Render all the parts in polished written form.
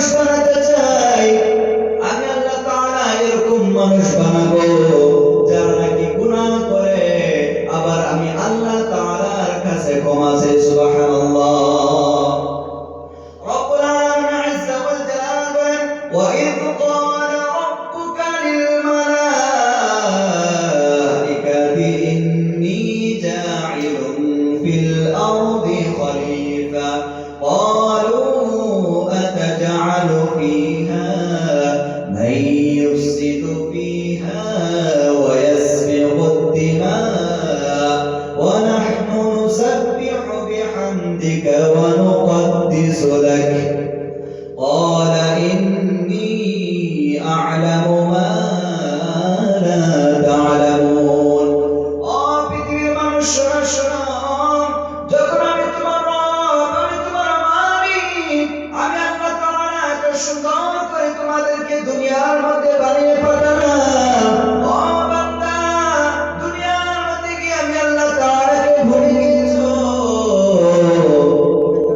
মানুষ বানাতে চাই, আমি আল্লাহ তাআলা এরকম মানুষ বানাবো যারা নাকি গুনাহ করে আবার আমি আল্লাহ তাআলার কাছে ক্ষমা চাই। সুবহানাল্লাহ। রব্বুল আলামিন আযজা ওয়াল জালাল বলেন, ওয়া ইয ক্বালা রাব্বুকা লিল মালাইকাতি ইন্নী জা'ইলুন ফিল আরদি খলিফা ক্বালু আতাজআলু ফিহা মান ইউফসিদু ফিহা ওয়া ইয়াসফিকু ad-দিমা ওয়া নাহনু নুসাব্বিহু বিহামদিকা ওয়া নুqaddisu লাক قال إني أعلم ما لا تعلمون। পৃথিবীর মানুষরা শোনো, যখন আমি তোমার রব, আমি তোমার মালিক, আমি আল্লাহ তাআলা এত সুন্দর করে তোমাদেরকে দুনিয়ার মধ্যে বানিয়ে পাঠালাম। ও বান্দা, দুনিয়ার মধ্যে গিয়ে আমি আল্লাহ তাআলাকে ভুলে গিয়েছো।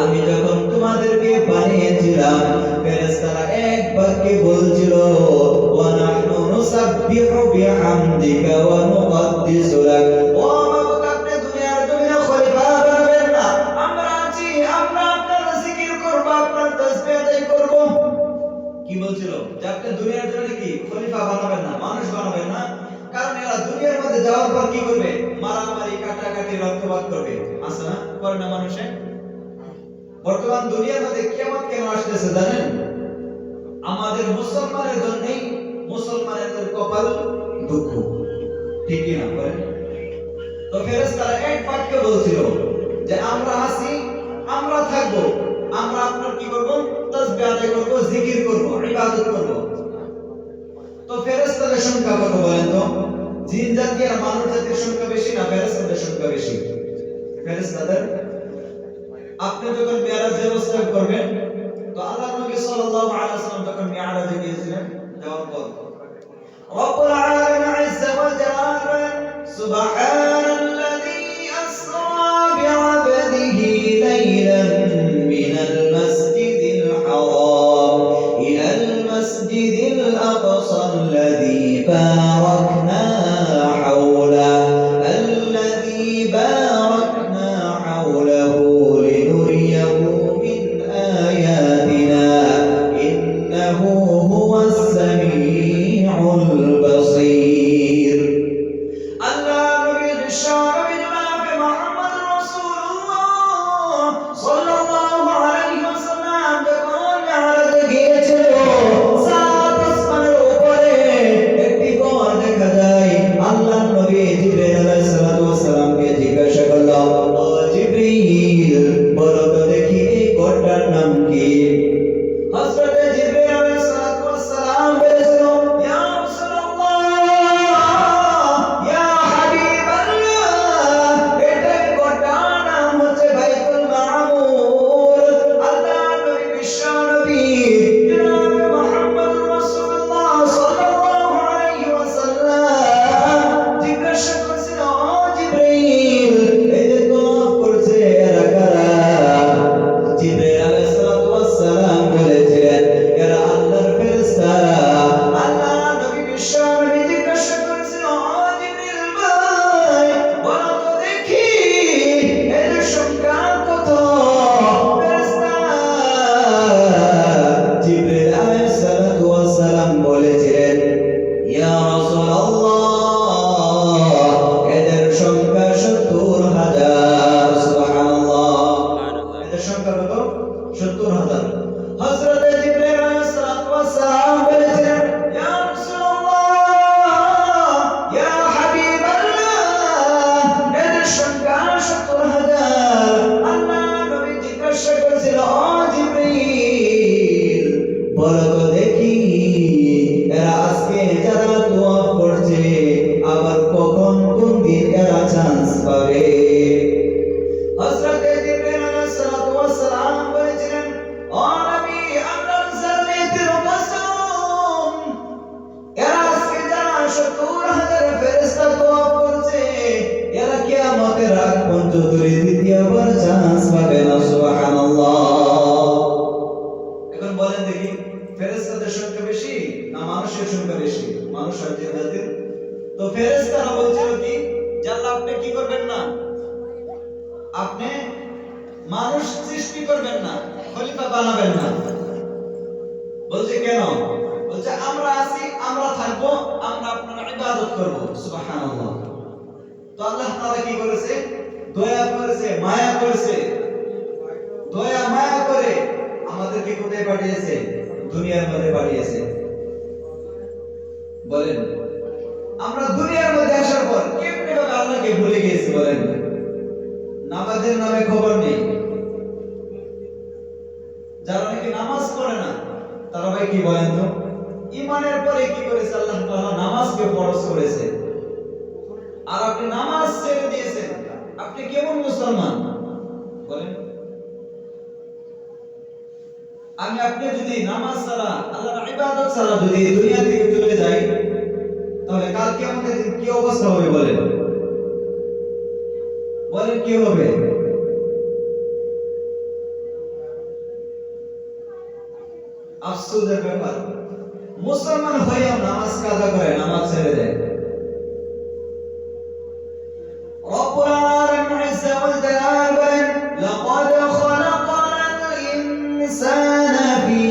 আমি যখন তোমাদেরকে বানিয়েছিলাম, ফেরেশতারা এক বাক্যে বলছিল, ওয়া নাহনু নুসাব্বিহু বিহামদিকা ওয়া নুqaddisu লাক। ও মাবুদ, আপনি দুনিয়ার জমিনে খলিফা বানাবেন না, আমরা আছি, আমরা আপনার জিকির করব, আপনার তাসবিহ আদায় করব। কি বলছিল? যে আপনি দুনিয়ার জন্য কি খলিফা বানাবেন না, মানুষ বানাবেন না, কারণ এরা দুনিয়ার মধ্যে যাওয়ার পর কি করবে? মারামারি, কাটাকাটি, রক্তপাত করবে। আছে না? করে না মানুষে? বর্তমান দুনিয়ার মধ্যে কিয়ামত কেন আসতেছে জানেন? আমাদের মুসলমানের জন্যই মুসলমানদের কপাল দুঃখ, ঠিক কি না বলেন? তো ফেরেশতারা এক বাক্যে বলছিল যে আমরা আছি, আমরা থাকবো, আমরা আপনার কি করব? তাসবিহ আদায় করব, জিকির করব, ইবাদত করব। তো ফেরেশতাদের সংখ্যা কত বলেন তো? জিন জাতি আর মানব জাতির সংখ্যা বেশি না ফেরেশতাদের সংখ্যা বেশি? ফেরেশতাদের। আপনি যখন মিরাজের ব্যবস্থা করবেন, তো আল্লাহর নবী সাল্লাল্লাহু আলাইহি ওয়াসাল্লাম যখন মিরাজে গিয়েছিলেন, যাওয়ার পর রব্বুল আলামিন আযজা ওয়া জাল্লা সুবহানাল্লাযী আসরা বি'আবদিহি লাইলান মিনাল মাসজিদিল হারাম ইলাল মাসজিদিল আকসা আল্লাযী বারাকনা হাওলা আল্লাযী বারাকনা হাওলাহু লিনুরিয়াহু মিন আয়াতিনা ইন্নাহু হুয়াস সামিউল বাসীর। আল্লাহ নবীর বিশ্বনবী জনাব মুহাম্মদ রাসূলুল্লাহ সাল্লাল্লাহু আলাইহি ওয়াসাল্লাম যখন মিরাজে গিয়েছিল, সাত আসমানের উপরে একটি ঘর দেখা যায়। আল্লাহ নবী জিবরাইল আলাইহিস সালাতু ওয়াস সালামকে জিজ্ঞাসা করল, ও জিবরাইল, বলো তো দেখি এই ঘরটার নাম কি? হযরত জিবরাইল আলাইহিস সালাতু ওয়াস সালাম বলেছিল, ইয়া রাসূলুল্লাহ, ইয়া হাবিবাল্লাহ, এটার ঘরটার নাম হচ্ছে বাইতুল মামুর। আল্লাহ নবী বিশ্বনবী জনাব মুহাম্মদ রাসূলুল্লাহ সাল্লাল্লাহু আলাইহি ওয়াসাল্লাম জিজ্ঞাসা করছিল, ও জিবরাইল, এই যে তওয়াফ করছে এরা কারা? জিবরাইল আলাইহিস সালাতু ওয়াস সালাম বলেছিলেন, এরা আল্লাহর ফেরেশতা। আল্লাহ নবী বিশ্বনবী জিজ্ঞাসা করেছিল, ও জিবরাইল ভাই, বলো তো দেখি এদের সংখ্যা কত? ফেরেশতা জিবরাইল আলাইহিস সালাতু ওয়াস সালাম বলেছিলেন, ইয়া রাসূলুল্লাহ, এদের সংখ্যা ৭০,০০০। সুবহানাল্লাহ। এদের সংখ্যা কত? ৭০,০০০। হযরত জিবরাইল আলাইহিস সালাতু ওয়াস সালাম বলেছিলেন, ইয়া রাসূলুল্লাহ, ইয়া হাবিবাল্লাহ, এদের সংখ্যা ৭০,০০০। আল্লাহ নবী জিজ্ঞাসা করেছিল, ও জিবরাইল, বলো তো দেখি এরা আজকে যারা তওয়াফ করছে, আবার কখন কোন দিন এরা চান্স পাবে? হযরত জিবরাইল আলাইহিস সালাতু ওয়াস সালাম বলেছিলেন, ও নবী, আল্লাহর জান্নাতের কসম, এরা আজকে যারা ৭০,০০০ ফেরেশতা তওয়াফ করছে, এরা কিয়ামতের আগ পর্যন্ত দ্বিতীয়বার চান্স পাবে না। সুবহানাল্লাহ। এখন বলেন দেখি সৃষ্টি করবেন না, খলিফা বানাবেন না। বলছে কেন? বলছে আমরা আছি, আমরা থাকবো, আমরা আপনার ইবাদত করব। সুবহানাল্লাহ। তো আল্লাহ তাআলা কি করেছে? দয়া করেছে, মায়া করেছে। দয়া মায়া করে আমাদেরকে কোথায় পাঠিয়েছে? দুনিয়ার মধ্যে পাঠিয়েছে। বলেন, আমরা দুনিয়ার মধ্যে আসার পর কেমনে ভাবে আল্লাহকে ভুলে গেছি? বলেন, নামাজের নামে খবর নেই। যারা নাকি নামাজ পড়ে না তারা ভাই কি বলেন তো? ঈমানের পরে কি করেছে? আল্লাহ তাআলা নামাজকে ফরজ করেছে। আর আপনি নামাজ ছেড়ে দিয়েছেন, আপনি কেমন মুসলমান? বলেন, আমি আপনি যদি নামাজ ছাড়া, আল্লাহর ইবাদত ছাড়া যদি দুনিয়া থেকে চলে যাই, তাহলে কাল কিয়ামতের দিন কি অবস্থা হবে? বলেন, বলেন কি হবে? আফসোসের ব্যাপার, মুসলমান হয়েও নামাজ কাজা করে, নামাজ ছেড়ে দেয়। রব্বুল আলামিন ইজ্জা ওয়াল জালাল বলেন, লাকাদ খলাকনাল ইনসানা ফি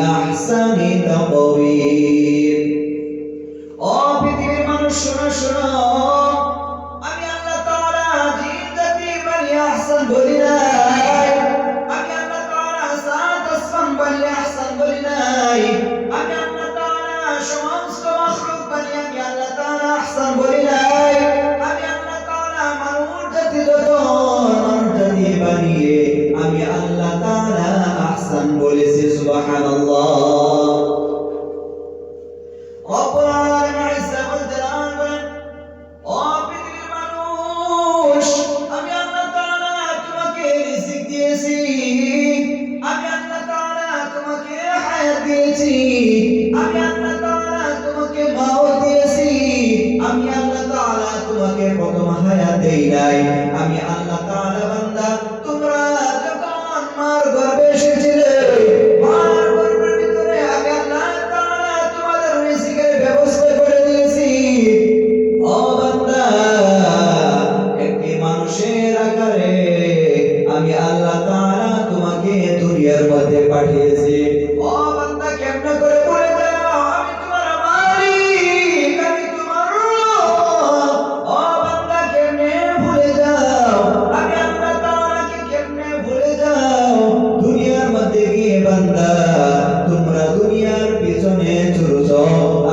আহসানি তাকওয়িম। ও পৃথিবীর মানুষ শোনো শোনো, আমি আল্লাহ তাআলা জিন জাতি বলি আহসান বলি নাই, আমি আল্লাহ তাআলা সাত আসমান বলি আহসান বলি নাই, আমি আল্লাহ তাআলা সমস্ত মাখলুক বলি আমি আল্লাহ তাআলা আহসান বলি নাই, আমি আল্লাহ তাআলা মানুষ জাতি যত মানুষ জাতি বানিয়ে আমি আল্লাহ তাআলা আহসান বলেছি। সুবহানাল্লাহ। রব্বুল আলামিন ইজ্জা ওয়াল জালাল বলেন, ও পৃথিবীর মানুষ, আমি আল্লাহ তাআলা তোমাকে রিজিক দিয়েছি, আমি আল্লাহ তাআলা তোমাকে হায়াত দিয়েছি, আমি আল্লাহ তাআলা তোমাকে মাওত দিয়েছি, আমি আল্লাহ তাআলা তোমাকে প্রথম হায়াত দেই নাই। আমি আল্লাহ তাআলা বান্দা, তোমরা যখন মার গর্ভে এসেছিলে, মার গর্ভের ভিতরে আমি আল্লাহ তাআলা তোমাদের রিজিকের ব্যবস্থা করে দিয়েছি। ও বান্দা, একটি মানুষের আকারে আমি আল্লাহ তাআলা তোমাকে দুনিয়ার মধ্যে পাঠিয়েছি। ও বান্দা, কেমনে করে ভুলে যাও আমি তোমার মালিক, আমি তোমার রব? ও বান্দা, কেমনে ভুলে যাও আমি আল্লাহ তাআলাকে? কেমনে ভুলে যাও? দুনিয়ার মধ্যে গিয়ে বান্দা তোমরা দুনিয়ার পিছনে ছুটছো,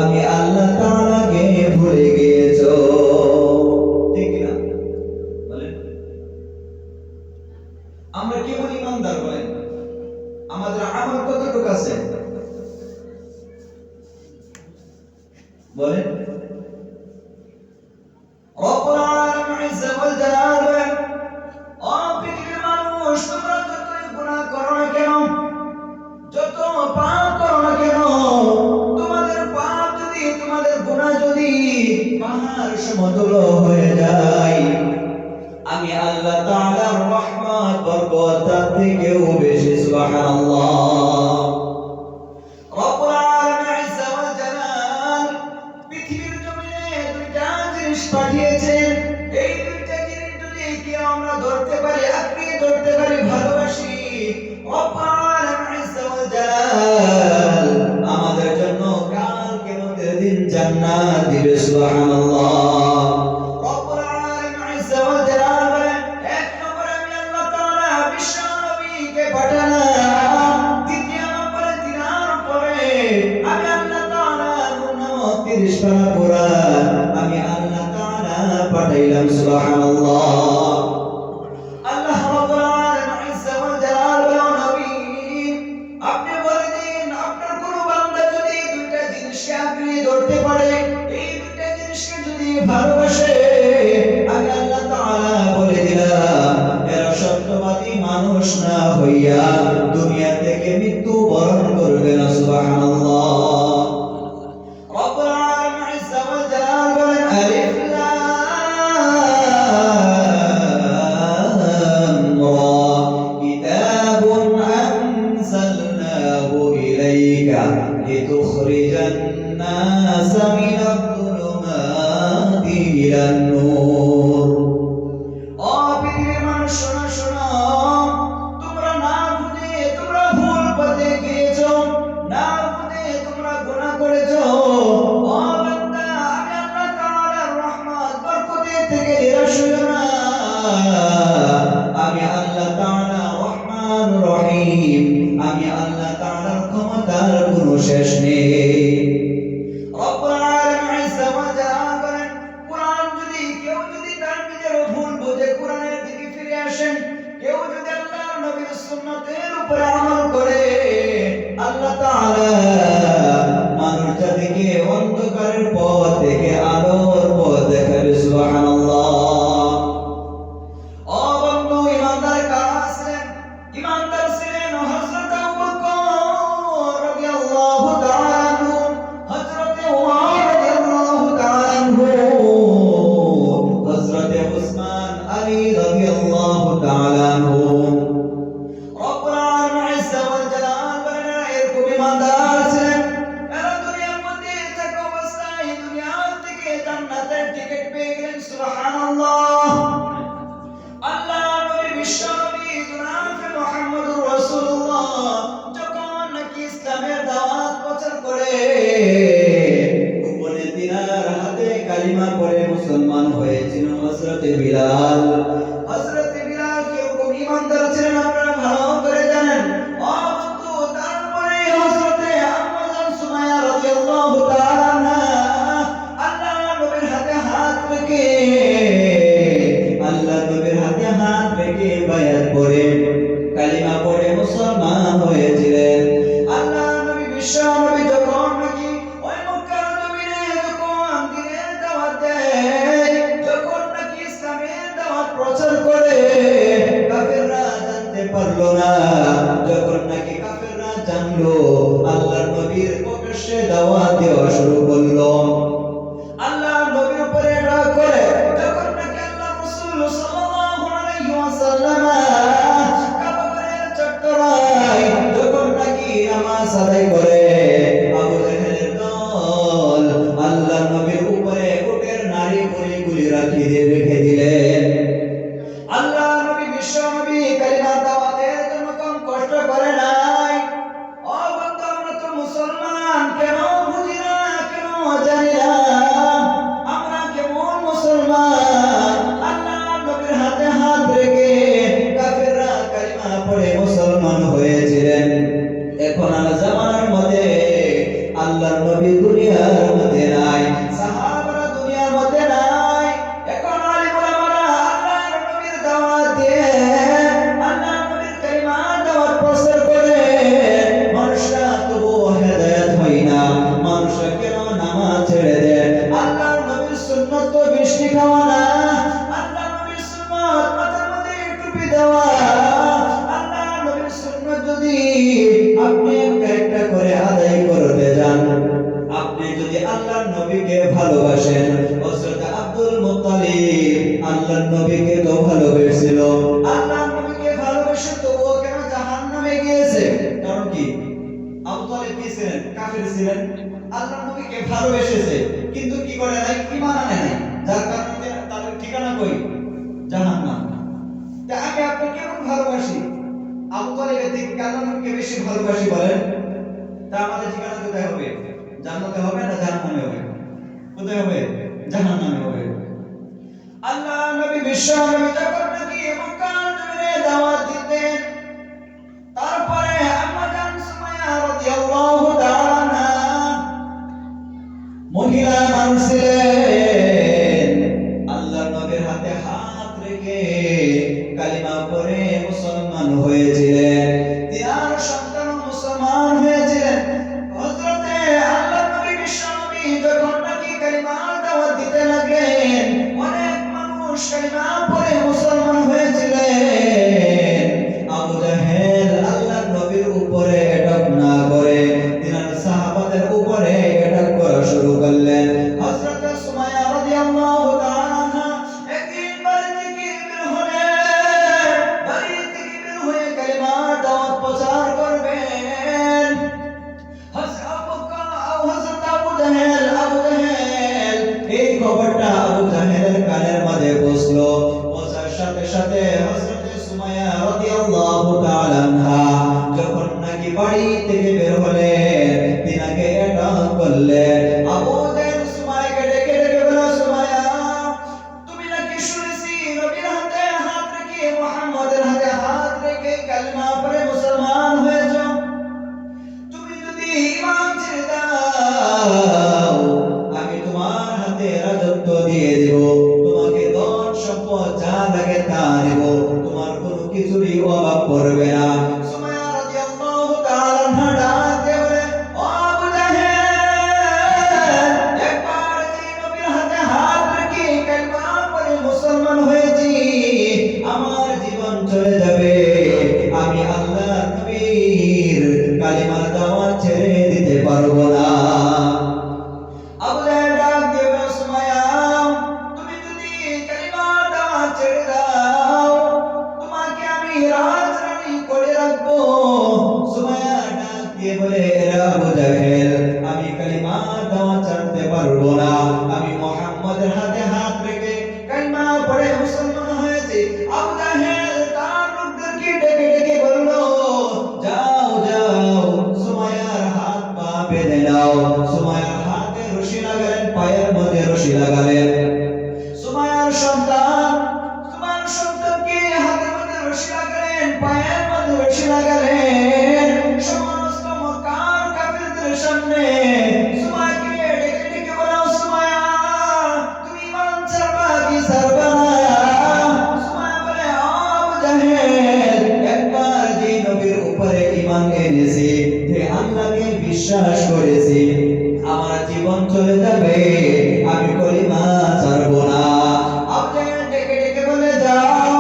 আমি আল্লাহ তাআলাকে ভুলে গিয়েছো। ঠিক না? বলেন, আমরা কেমন ইমানদার? বলেন, আমাদের আমল কতটুকু আছে? বলেন। রব্বুল আলামিন ইজ্জা ওয়াল জালাল বলেন, ও পৃথিবীর মানুষ, তোমরা যতই গুনাহ করো না কেন, যত পাপ করো না কেন, তোমাদের পাপ যদি, তোমাদের গুনাহ যদি পাহাড় সমতুল্য হয়ে যায়, আমি আল্লাহ তাআলার রহমত বরকত তার থেকেও বেশি। সুবহানাল্লাহ। রব্বুল আলামিন ইজ্জা ওয়াল জালাল পৃথিবীর জমিনে দুইটা জিনিস পাঠিয়েছেন। এই দুইটা জিনিস যদি কেউ আমরা ধরতে পারি, আপনি ধরতে পারি, ভালোবাসি, রব্বুল আলামিন ইজ্জা ওয়াল জালাল আমাদের জন্য কাল কিয়ামতের দিন জান্নাত দিবে। সুবহানাল্লাহ। রব্বুল আলামিন ইজ্জা ওয়াল জালাল বলেন, এক নম্বরে আমি আল্লাহ তাআলা বিশ্ব নবীকে পাঠালাম, দ্বিতীয় নম্বরে তিনার উপরে আমি আল্লাহ তাআলা নূর নামক 30 পারা কোরআন আমি আল্লাহ তাআলা পাঠাইলাম। সুবহানাল্লাহ। আল্লাহ রাব্বুল আলামিন ইজ্জা ওয়াল জালাল বলেন, নবী আপনি বলে দিন, আপনার কোন বান্দা যদি দুইটা জিনিসকে আপনি ধরতে পারে, এই দুইটা জিনিসকে যদি ভালোবাসে, আমি আল্লাহ তাআলা বলে দিলাম এরা সত্যবাদী মানুষ না হইয়া দুনিয়া থেকে মৃত্যু বরণ করবে না। সুবহানাল্লাহ। রব্বুল আলামিন ইজ্জা ওয়াল জালাল বলেন, আলিফ লাম রা কিতাবুন আনজালনাহু ইলাইকা লিতুখরিজান নাসা মিনাল যুলুমাতি ইলান নূর। ও পৃথিবীর মানুষ শোনো শোনো, রহিম। আমি আল্লাহ তাআলার ক্ষমতার কোনো শেষ নেই। রব্বুল আলামিন ইজ্জা ওয়া জালাল বলেন, কুরআন যদি কেউ যদি তার নিজের ভুল বুঝে কুরআনের দিকে ফিরে আসেন, কেউ যদি আল্লাহর নবীর সুন্নতের উপরে আমল করে, আল্লাহ তাআলা মানুষ জাতিকে অন্ধকারের পথ থেকে আলোর পথ দেখাবে। সুবহানাল্লাহ। ও বন্ধু, ইমানদার কারা ছিলেন? ইমানদার ছিলেন হযরত আবু বকর রাদিয়াল্লাহু তাআলা আনহু, হযরত ওমর রাদিয়াল্লাহু তাআলা আনহু, হযরত উসমান আলী রাদিয়াল্লাহু তাআলা আনহু। রব্বুল আলামিন ইজ্জা ওয়া জালাল বলেন, এরকম ইমানদার ছিলেন, এরা দুনিয়ার মধ্যে থাকা অবস্থায় দুনিয়া থেকে জান্নাতের টিকিট পেয়ে গেলেন। সুবহানাল্লাহ। আল্লাহ নবী বিশ্ব নবী জনাব মুহাম্মদুর রাসূলুল্লাহ যখন নাকি ইসলামের দাওয়াত প্রচার করে, গোপনে তিনার হাতে কালিমা পড়ে মুসলমান হয়েছিল হযরত বিলাল। হযরত বিলাল কিরকম ইমানদার ছিলেন আপনারা ভালো করে জানেন। ও বন্ধু, তারপরে হযরত আম্মাজান সুমাইয়া রাদিয়াল্লাহু তাআলা আনহা আল্লাহ নবীর হাতে হাত রেখে বায়াত পড়ে কালিমা পড়ে মুসলমান হয়েছিলেন। আল্লাহ নবী বিশ্ব নবী যখন নাকি ওই মক্কার জমিনে যখন দ্বীনের দাওয়াত দেয়, যখন নাকি ইসলামের দাওয়াত প্রচার করে, কাফেররা জানতে পারলো না। যখন নাকি কাফেররা জানলো, আল্লাহর নবীর প্রকাশ্যে দাওয়াত দেওয়া শুরু করলো। আল্লাহ নবীর উপরে রাগ করে যখন নাকি আল্লাহ রাসূল সাল্লাল্লাহু আলাইহি ওয়াসাল্লাম কাবাগরের চত্বরায় যখন নাকি নামাজ আদায় করে, আবু জাহেলের দল আল্লাহ নবীর উপরে উটের নাড়ি গুলি রেখে দিলেন। আল্লাহ নবী বিশ্ব নবী কালিমা দাওয়াতের জন্য কম কষ্ট করে নাই। ও বন্ধু, আমরা তো মুসলমান, কেন বুঝি না, কেন জানি না আমরা কেমন মুসলমান। আল্লাহ নবীর হাতে হাত রেখে কাফেররা কালিমা পড়ে মুসলমান হয়েছিলেন। এখন আর জামানার মধ্যে আল্লাহর নবী দুনিয়ার মধ্যে নাই, সাহাবারা দুনিয়ার মধ্যে নাই। এখন আলিম ওলামারা আল্লাহর নবীর দাওয়াত দিয়ে আল্লাহর নবীর কালিমা দাওয়াত প্রচার করে, মানুষরা তবুও হেদায়েত হয় না। মানুষরা কেন নামাজ ছেড়ে দেয়? আল্লাহর নবীর সুন্নাত তো বৃষ্টি খাওয়া না, আল্লাহর নবীর সুন্নাত মাথার মধ্যে টুপি দেওয়া। আল্লাহর নবীর সুন্নাত যদি আপনি একটা করে আদায় করতে যান, আপনি যদি আল্লাহর নবীকে ভালোবাসেন, হযরত আব্দুল মুত্তালিব আল্লাহর নবীকে তো ভালোবেসেছিল। আল্লাহর নবীকে ভালোবেসে তো ও কেন জাহান্নামে গিয়েছে? কারণ কি? আবু তালিব কি ছিলেন? কাফির ছিলেন। আল্লাহর নবীকে ভালোবেসেছে, কিন্তু কি করে নাই? ঈমান আনে নাই, যার কারণে তাদের ঠিকানা কই? জাহান্নাম। তা আমি আপনাকে কেমন ভালোবাসি? আবু তালিবের থেকে আল্লাহর নবীকে বেশি ভালোবাসি বলেন। তা আমাদের ঠিকানা কোথায় হবে? জান্নাতে হবে না জাহান্নামে হবে? কোথায় হবে? জাহান্নামে হবে। আল্লাহ নবী বিশ্ব নবী যখন নাকি মক্কার জমিনে দাওয়াত দিতেন, তারপরে আম্মাজান সুমাইয়া রাদিয়াল্লাহু তাআলা আনহা মহিলা মানুষ ছিলেন, আল্লাহর নবীর হাতে হাত রেখে কালিমা পড়ে মুসলমান হয়েছিলেন। তিনার সন্তান মুসলমান হয়েছিলেন। হযরতে আল্লাহর নবী বিশ্ব নবী যখন নাকি কালিমা দাওয়াত দিতে লাগলেন, অনেক মানুষ কালিমা পড়ে মুসলমান হয়েছিলেন। আবু জাহেল আল্লাহর নবীর উপরে অ্যাটাক না করে তিনার সাহাবাদের উপরে অ্যাটাক করা শুরু করলেন। হযরত সুমাইয়া রাদিয়াল্লাহু তাআলা আনহা একদিন বাড়ি থেকে বের হয়ে কালিমা দাওয়াত প্রচার করবেন। হযরত আবু জাহেল এই খবরটা আবু জাহেলের কানের মধ্যে পৌঁছলো। পৌঁছার সাথে সাথে হযরত সুমাইয়া রাদিয়াল্লাহু তাআলা আনহা যখন নাকি বাড়ি থেকে বের হলেন, তিনাকে অ্যাটাক করলেন। আবু জাহেল সুমাইয়াকে ডেকে বলল, সুমাইয়া, তুমি নাকি শুনেছি নবীর হাতে হাত রেখে মুহাম্মদের হাতে হাত রেখে কালিমা পড়ে মুসলমান রাখবো। সুমাইয়া ডাক দিয়ে বলে, এরা আবু জাহেল, আমি কালিমা দাওয়া ছাড়তে পারবো না। আমি মুহাম্মাদের হাতে হাত রেখে কালিমা পড়ে মুসলমান হয়েছে। আবু জাহেল তার লোকদেরকে ডেকে ডেকে বলল, যাও যাও, সুমাইয়ার হাত পা বেঁধে দাও। সুমাইয়ার হাতে রশি লাগালেন, পায়ের মধ্যে রশি লাগালেন। সুমাইয়ার সন্তানকে হাতের মধ্যে রশি লাগালেন, পায়ের মধ্যে রশি লাগালেন। সমস্ত মক্কার কাফিরদের সামনে সুমাইয়াকে ডেকে ডেকে বলো, সুমাইয়া তুমি ঈমান ছাড়বা কি ছাড়বা না? সুমাইয়া বলে, আবু জাহেল, একবার যে নবীর উপরে ঈমান এনেছি, যে আল্লাহকে বিশ্বাস করেছি, আমার জীবন চলে যাবে, আমি কলিমা ছাড়বো না। আবু জাহেল ডেকে ডেকে বলে, যাও।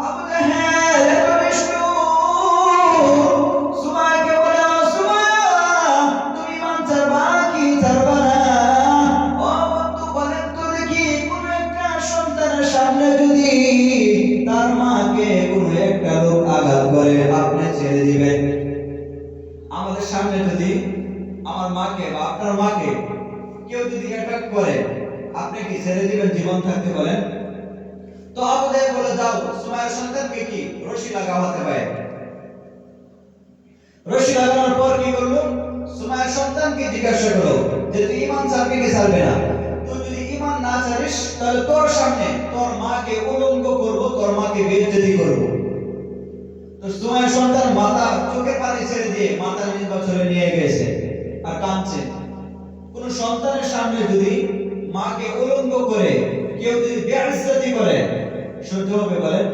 আবু জাহেল এত নিষ্ঠুর, সুমাইয়াকে বলে, সুমাইয়া তুমি ঈমান ছাড়বা কি ছাড়বা না? ও বন্ধু, বলেন তো দেখি, কোন একটা সন্তানের সামনে যদি তার মাকে কোন একটা লোক আঘাত করে, আপনি ছেড়ে দিবেন? আমাদের সামনে যদি আমার মাকে বা আপনার মাকে কেউ যদি অ্যাটাক করে, আপনি কি ছেড়ে দিবেন জীবন থাকতে? বলেন তো। আবু জাহেল বলে, যাও, সুমাইয়ার সন্তানকে কি রশি লাগাতে পারে। রশি লাগানোর পর কি করলো? সুমাইয়ার সন্তানকে জিজ্ঞাসা করলো যে তুই ঈমান ছাড়বি কি ছাড়বি না? তুই যদি ঈমান না ছাড়িস, তাহলে তোর সামনে তোর মাকে উলঙ্গ করব, তোর মাকে বেইজ্জতি করব। তো সুমাইয়ার সন্তান মাথা চোখে পানি ছেড়ে দিয়ে মাথা নিজ বছরে নিয়ে গেছে আর কাঁদছে। কোন সন্তানের সামনে যদি মাকে উলঙ্গ করে কেউ যদি বেইজ্জতি করে, সহ্য হবে? বলেন।